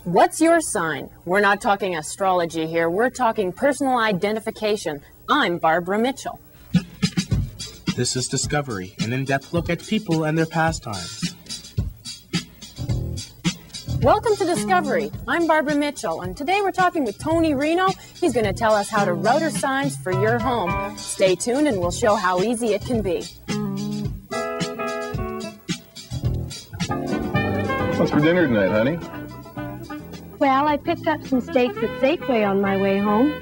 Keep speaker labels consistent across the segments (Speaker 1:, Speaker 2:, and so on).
Speaker 1: What's your sign? We're not talking astrology here. We're talking personal identification. I'm Barbara Mitchell.
Speaker 2: This is Discovery, an in-depth look at people and their pastimes.
Speaker 1: Welcome to Discovery. I'm Barbara Mitchell, and today we're talking with Tony Reno. He's going to tell us how to router signs for your home. Stay tuned and we'll show how easy it can be.
Speaker 3: What's for dinner tonight, honey?
Speaker 4: Well, I picked up some steaks at Safeway on my way home.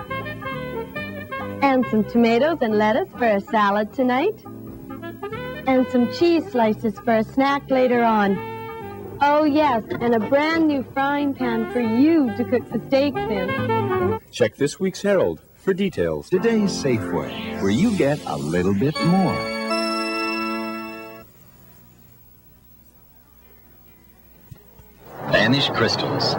Speaker 4: And some tomatoes and lettuce for a salad tonight. And some cheese slices for a snack later on. Oh, yes, and a brand new frying pan for you to cook the steaks in.
Speaker 3: Check this week's Herald for details.
Speaker 5: Today's Safeway, where you get a little bit more. Vanish crystals.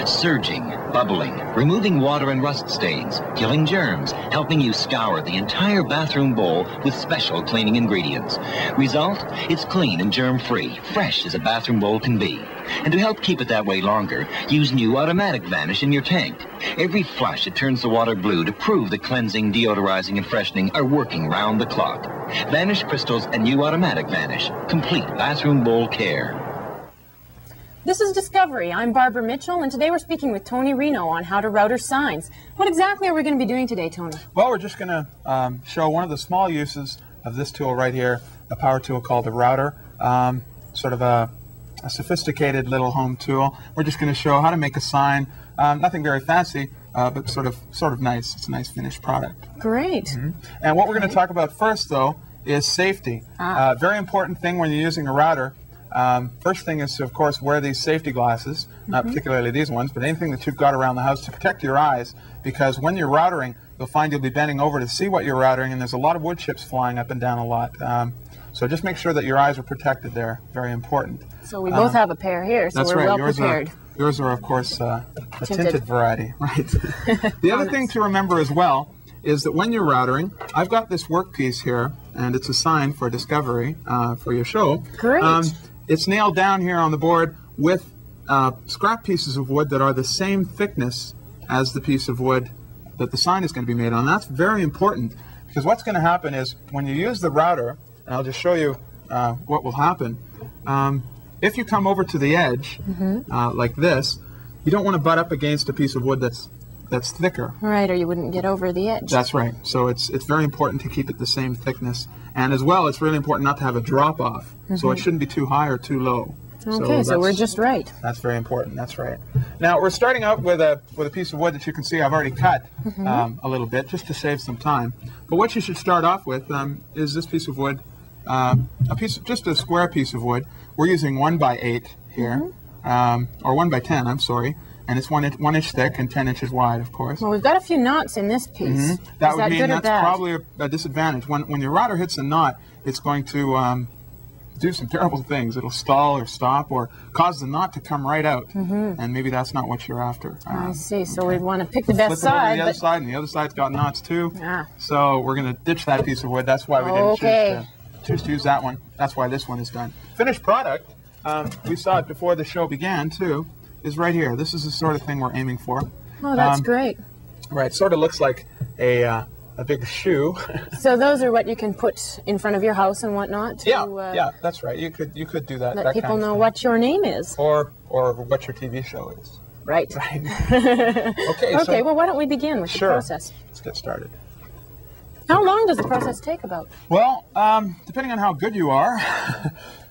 Speaker 5: Surging, bubbling, removing water and rust stains, killing germs, helping you scour the entire bathroom bowl with special cleaning ingredients. Result? It's clean and germ-free, fresh as a bathroom bowl can be. And to help keep it that way longer, use new automatic Vanish in your tank. Every flush, it turns the water blue to prove that cleansing, deodorizing, and freshening are working round the clock. Vanish crystals and new automatic Vanish. Complete bathroom bowl care.
Speaker 1: This is Discovery. I'm Barbara Mitchell, and today we're speaking with Tony Reno on how to router signs. What exactly are we going to be doing today, Tony?
Speaker 6: Well, we're just going to show one of the small uses of this tool right here, a power tool called a router, sort of a sophisticated little home tool. We're just going to show how to make a sign, nothing very fancy, but sort of nice. It's a nice finished product.
Speaker 1: Great.
Speaker 6: Mm-hmm. And what we're going to talk about first, though, is safety. Very important thing when you're using a router. First thing is to, of course, wear these safety glasses, not particularly these ones, but anything that you've got around the house to protect your eyes, because when you're routering, you'll find you'll be bending over to see what you're routering, and there's a lot of wood chips flying up and down a lot. So just make sure that your eyes are protected there. Very important.
Speaker 1: So we both have a pair here, so
Speaker 6: that's
Speaker 1: we're
Speaker 6: right.
Speaker 1: well prepared.
Speaker 6: Yours are, of course, a tinted variety, right? The other thing to remember as well is that when you're routering, I've got this workpiece here, and it's a sign for Discovery for your show.
Speaker 1: Great.
Speaker 6: It's nailed down here on the board with scrap pieces of wood that are the same thickness as the piece of wood that the sign is going to be made on. That's very important, because what's going to happen is when you use the router, and I'll just show you what will happen, if you come over to the edge like this, you don't want to butt up against a piece of wood that's thicker.
Speaker 1: Right, or you wouldn't get over the edge.
Speaker 6: That's right. So it's very important to keep it the same thickness. And as well, it's really important not to have a drop-off. So it shouldn't be too high or too low.
Speaker 1: Okay, so we're just right.
Speaker 6: That's very important. That's right. Now, we're starting out with a piece of wood that you can see I've already cut a little bit, just to save some time. But what you should start off with is this piece of wood, just a square piece of wood. We're using 1x8 here, or 1x10, I'm sorry. And it's one inch thick and 10 inches wide, of course.
Speaker 1: Well, we've got a few knots in this piece.
Speaker 6: That would mean that's probably a disadvantage. When your router hits a knot, it's going to do some terrible things. It'll stall or stop or cause the knot to come right out. And maybe that's not what you're after.
Speaker 1: I see. So we want to pick the best side.
Speaker 6: The other side, and the other side's got knots too. So we're going to ditch that piece of wood. That's why we didn't choose to use that one. That's why this one is done. Finished product. We saw it before the show began too. Is right here. This is the sort of thing we're aiming for.
Speaker 1: Oh, that's great.
Speaker 6: Right, sort of looks like a big shoe.
Speaker 1: So those are what you can put in front of your house and whatnot. To,
Speaker 6: yeah, that's right. You could do that.
Speaker 1: Let people know what your name is,
Speaker 6: or what your TV show is.
Speaker 1: Right.
Speaker 6: Right.
Speaker 1: Okay. Well, why don't we begin with the process?
Speaker 6: Let's get started.
Speaker 1: How long does the process take about?
Speaker 6: Well, depending on how good you are,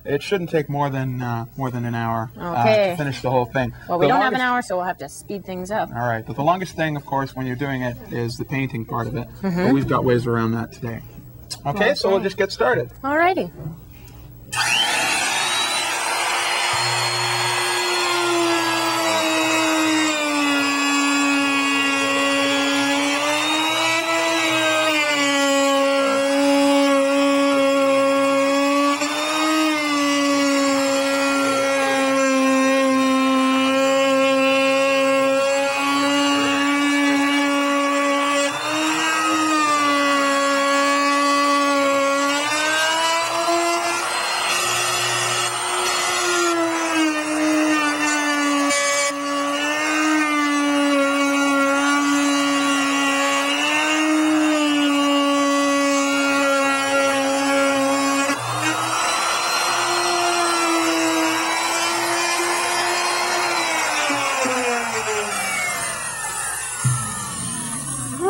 Speaker 6: it shouldn't take more than an hour to finish the whole thing.
Speaker 1: Well, we don't have an hour, so we'll have to speed things up.
Speaker 6: All right, but the longest thing, of course, when you're doing it is the painting part of it. But we've got ways around that today. Okay, so we'll just get started.
Speaker 1: All righty.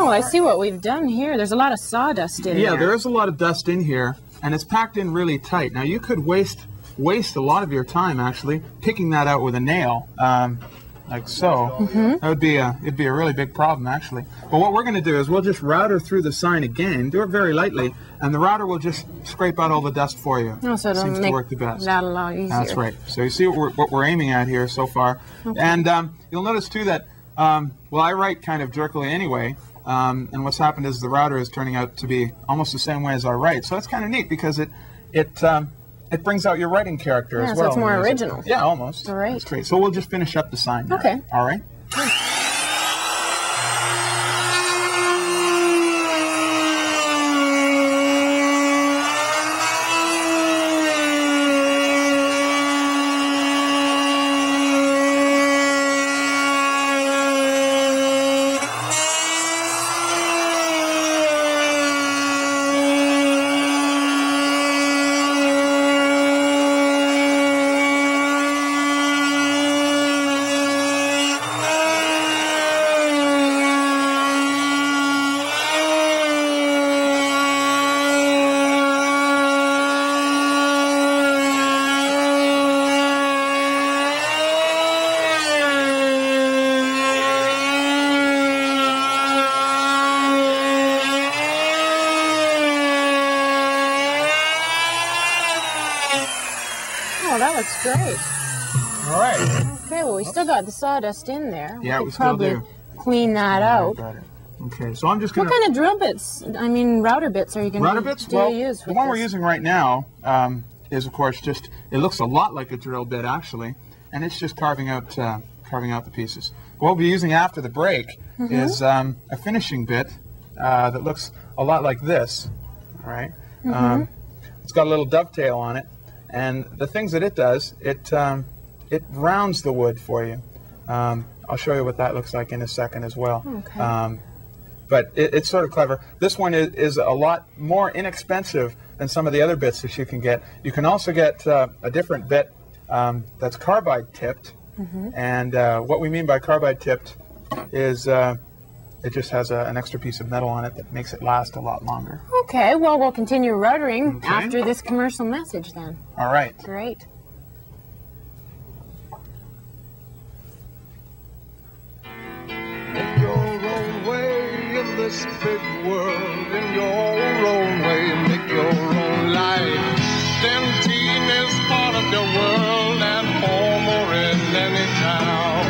Speaker 1: Oh, I see what we've done here. There's a lot of sawdust in there.
Speaker 6: Yeah, there is a lot of dust in here, and it's packed in really tight. Now, you could waste a lot of your time, actually, picking that out with a nail, like so. That would be it'd be a really big problem, actually. But what we're going to do is we'll just router through the sign again, do it very lightly, and the router will just scrape out all the dust for you.
Speaker 1: Oh, so it'll
Speaker 6: seems
Speaker 1: make
Speaker 6: to work the best.
Speaker 1: that a lot easier.
Speaker 6: That's right. So you see what we're aiming at here so far.
Speaker 1: Okay.
Speaker 6: And you'll notice, too, that, well, I write kind of jerkily anyway, and what's happened is the router is turning out to be almost the same way as I write. So that's kind of neat because it brings out your writing character as well.
Speaker 1: So it's more original.
Speaker 6: Yeah, almost.
Speaker 1: Great.
Speaker 6: That's great. So we'll just finish up the sign now.
Speaker 1: Okay.
Speaker 6: All right.
Speaker 1: That looks great.
Speaker 6: All right.
Speaker 1: Okay, well, we still got the sawdust in there.
Speaker 6: Yeah, we
Speaker 1: could
Speaker 6: still
Speaker 1: probably
Speaker 6: do.
Speaker 1: Clean that out.
Speaker 6: Okay, so I'm just going
Speaker 1: What kind of drill bits, I mean, router bits are you going to
Speaker 6: router bits? Well,
Speaker 1: use
Speaker 6: the
Speaker 1: with
Speaker 6: one we're
Speaker 1: this?
Speaker 6: using right now is, of course, just, it looks a lot like a drill bit, actually, and it's just carving out the pieces. What we'll be using after the break is a finishing bit that looks a lot like this, all right? It's got a little dovetail on it, and the things that it does, it rounds the wood for you. I'll show you what that looks like in a second as well.
Speaker 1: Okay.
Speaker 6: But it's sort of clever. This one is a lot more inexpensive than some of the other bits that you can get. You can also get a different bit that's carbide tipped. And what we mean by carbide tipped is it just has an extra piece of metal on it that makes it last a lot longer.
Speaker 1: Okay, well, we'll continue routering after this commercial message then.
Speaker 6: All right.
Speaker 1: Great.
Speaker 7: Make your own way in this big world, in your own way, make your own life. Dentine is part of your world, at home or in any town.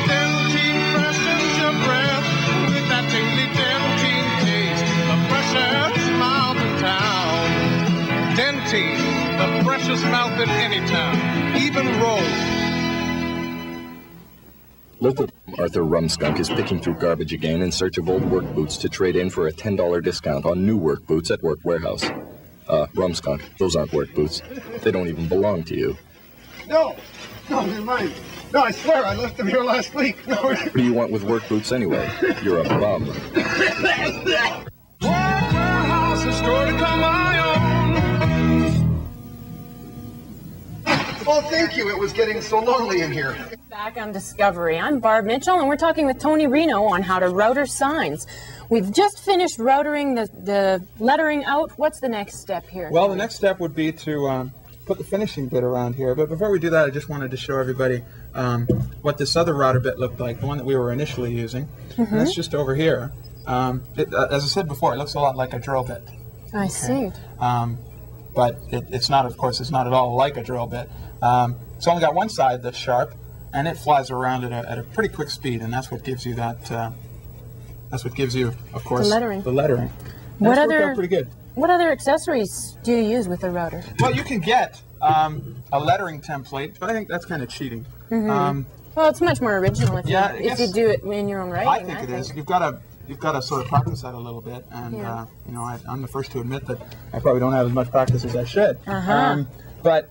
Speaker 7: Dentine freshens your breath with that tingly Dentine taste, the freshest mouth in town. Dentine, the freshest mouth in any town, even Rome.
Speaker 8: Local Arthur Rumskunk is picking through garbage again in search of old work boots to trade in for a $10 discount on new work boots at Work Warehouse. Rumskunk, those aren't work boots. They don't even belong to you.
Speaker 7: No, they're mine. No, I swear, I left them here last week. No.
Speaker 8: What do you want with work boots anyway? You're a bum.
Speaker 7: Work Warehouse is sure to come my own. Oh, thank you. It was getting so lonely in here.
Speaker 1: Back on Discovery. I'm Barb Mitchell, and we're talking with Tony Reno on how to router signs. We've just finished routering the lettering out. What's the next step here?
Speaker 6: Well, the next step would be to put the finishing bit around here. But before we do that, I just wanted to show everybody what this other router bit looked like, the one that we were initially using. And that's just over here. As I said before, it looks a lot like a drill bit.
Speaker 1: I see.
Speaker 6: But it's not, of course, it's not at all like a drill bit. It's only got one side that's sharp, and it flies around at a pretty quick speed, and that's what gives you that. That's what gives you, of course, the lettering.
Speaker 1: What
Speaker 6: worked out pretty good.
Speaker 1: What other accessories do you use with a router?
Speaker 6: Well, you can get a lettering template, but I think that's kind of cheating.
Speaker 1: Well, it's much more original if you do it in your own writing.
Speaker 6: I think it is. You've got to sort of practice that a little bit, and you know, I'm the first to admit that I probably don't have as much practice as I should. But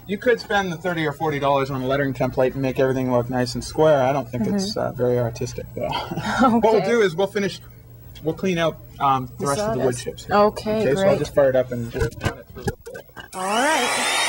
Speaker 6: you could spend the $30 or $40 on a lettering template and make everything look nice and square. I don't think it's very artistic, though. What we'll do is we'll clean out the rest of the wood chips here.
Speaker 1: Okay, great.
Speaker 6: So I'll just fire it up and just run it through real quick.
Speaker 1: All right.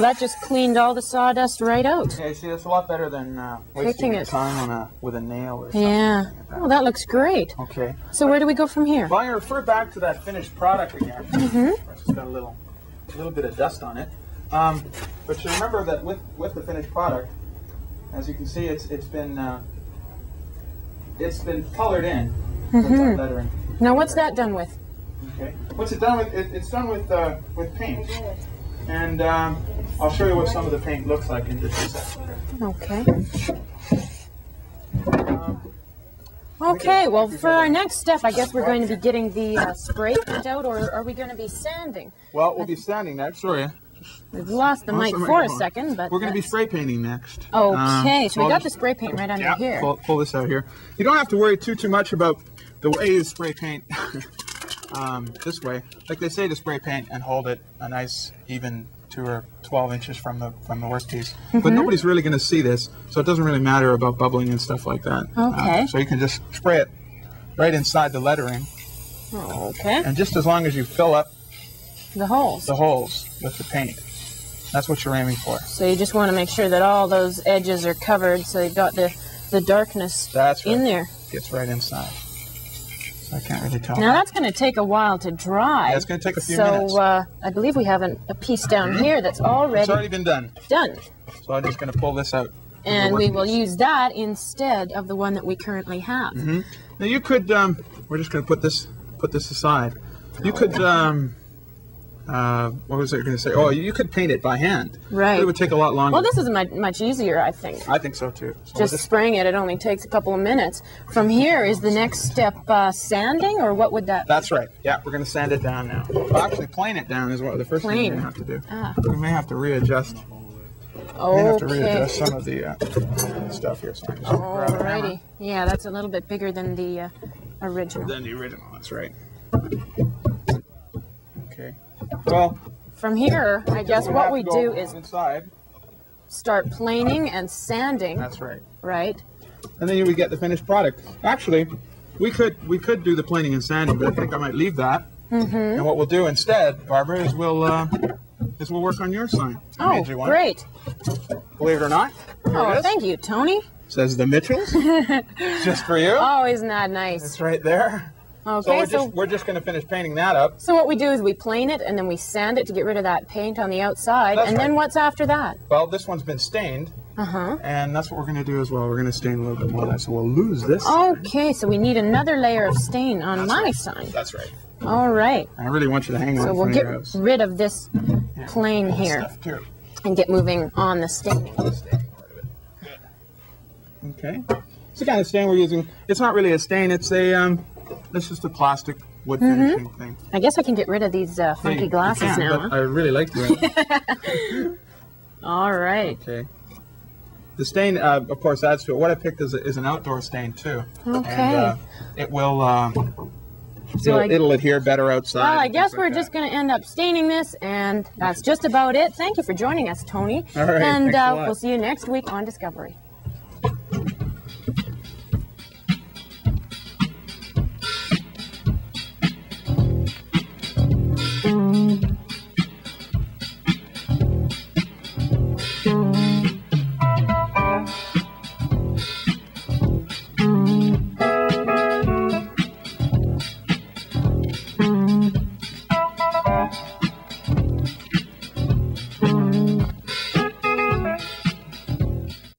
Speaker 1: that just cleaned all the sawdust right out.
Speaker 6: Yeah, see, that's a lot better than wasting your time on with a nail or something.
Speaker 1: Yeah.
Speaker 6: Like that.
Speaker 1: Oh, that looks great.
Speaker 6: Okay.
Speaker 1: So where do we go from here?
Speaker 6: Well, I refer back to that finished product again. It's got a little bit of dust on it. But you remember that with the finished product, as you can see, it's been colored in with that lettering.
Speaker 1: Now, what's that done with?
Speaker 6: Okay. What's it done with? It's done with paint. And I'll show you what some of the paint looks like in just a second.
Speaker 1: Okay. Okay, well, for our next step, I guess we're going to be getting the spray paint out, or are we going to be sanding?
Speaker 6: Well, we'll be sanding next. Sorry.
Speaker 1: We've lost the mic for a second, but...
Speaker 6: We're going to be spray painting next.
Speaker 1: Okay, so we got the spray paint right under here.
Speaker 6: Pull this out here. You don't have to worry too much about the way you spray paint this way. Like they say to spray paint and hold it a nice, even 2 or 12 inches from the workpiece. But nobody's really going to see this, so it doesn't really matter about bubbling and stuff like that.
Speaker 1: Okay.
Speaker 6: So you can just spray it right inside the lettering.
Speaker 1: Okay.
Speaker 6: And just as long as you fill up
Speaker 1: the holes
Speaker 6: with the paint. That's what you're aiming for.
Speaker 1: So you just want to make sure that all those edges are covered so you've got the darkness in there.
Speaker 6: Gets right inside. So I can't really tell.
Speaker 1: Now that's going to take a while to dry.
Speaker 6: Yeah, it's going to take a few minutes.
Speaker 1: So I believe we have a piece down here that's already...
Speaker 6: It's already been done.
Speaker 1: Done.
Speaker 6: So I'm just going to pull this out.
Speaker 1: And we will use that instead of the one that we currently have.
Speaker 6: Now you could, we're just going to put this aside. You could, what was I going to say? Oh, you could paint it by hand.
Speaker 1: Right.
Speaker 6: It would take a lot longer.
Speaker 1: Well, this is much easier, I think.
Speaker 6: I think so too. So
Speaker 1: just spraying it only takes a couple of minutes. From here, is the next step sanding, or what would that be?
Speaker 6: That's right. Yeah, we're going to sand it down now. Well, actually, plane it down is what the first thing we have to do. We may have to readjust.
Speaker 1: Okay.
Speaker 6: We have to readjust some of the stuff here. So I'm just grab a hammer.
Speaker 1: Alrighty. Yeah, that's a little bit bigger than the original.
Speaker 6: That's right. Okay. Well,
Speaker 1: from here, I guess what we do is
Speaker 6: inside.
Speaker 1: Start planing and sanding.
Speaker 6: That's right.
Speaker 1: Right.
Speaker 6: And then we get the finished product. Actually, we could do the planing and sanding, but I think I might leave that. And what we'll do instead, Barbara, is we'll work on your sign.
Speaker 1: Oh, great.
Speaker 6: Believe it or not.
Speaker 1: Oh, thank you, Tony.
Speaker 6: Says the Mitchells. Just for you.
Speaker 1: Oh, isn't that nice?
Speaker 6: It's right there.
Speaker 1: Okay,
Speaker 6: so we're just going to finish painting that up.
Speaker 1: So what we do is we plane it and then we sand it to get rid of that paint on the outside.
Speaker 6: That's
Speaker 1: and then
Speaker 6: right.
Speaker 1: what's after that?
Speaker 6: Well, this one's been stained. And that's what we're going to do as well. We're going to stain a little bit more of that, so we'll lose this.
Speaker 1: Okay, so we need another layer of stain on my sign.
Speaker 6: That's right.
Speaker 1: All right.
Speaker 6: I really want you to hang one.
Speaker 1: So we'll get rid of this plane here and get moving on the staining.
Speaker 6: Okay. It's the kind of stain we're using. It's not really a stain. It's just a plastic wood finishing thing.
Speaker 1: I guess I can get rid of these funky glasses now.
Speaker 6: But I really like doing it.
Speaker 1: All right.
Speaker 6: Okay. The stain, of course, adds to it. What I picked is an outdoor stain too.
Speaker 1: Okay.
Speaker 6: And it will. It'll adhere better outside.
Speaker 1: Well, I guess we're just going to end up staining this, and that's just about it. Thank you for joining us, Tony.
Speaker 6: All right.
Speaker 1: And
Speaker 6: thanks a lot.
Speaker 1: we'll see you next week on Discovery.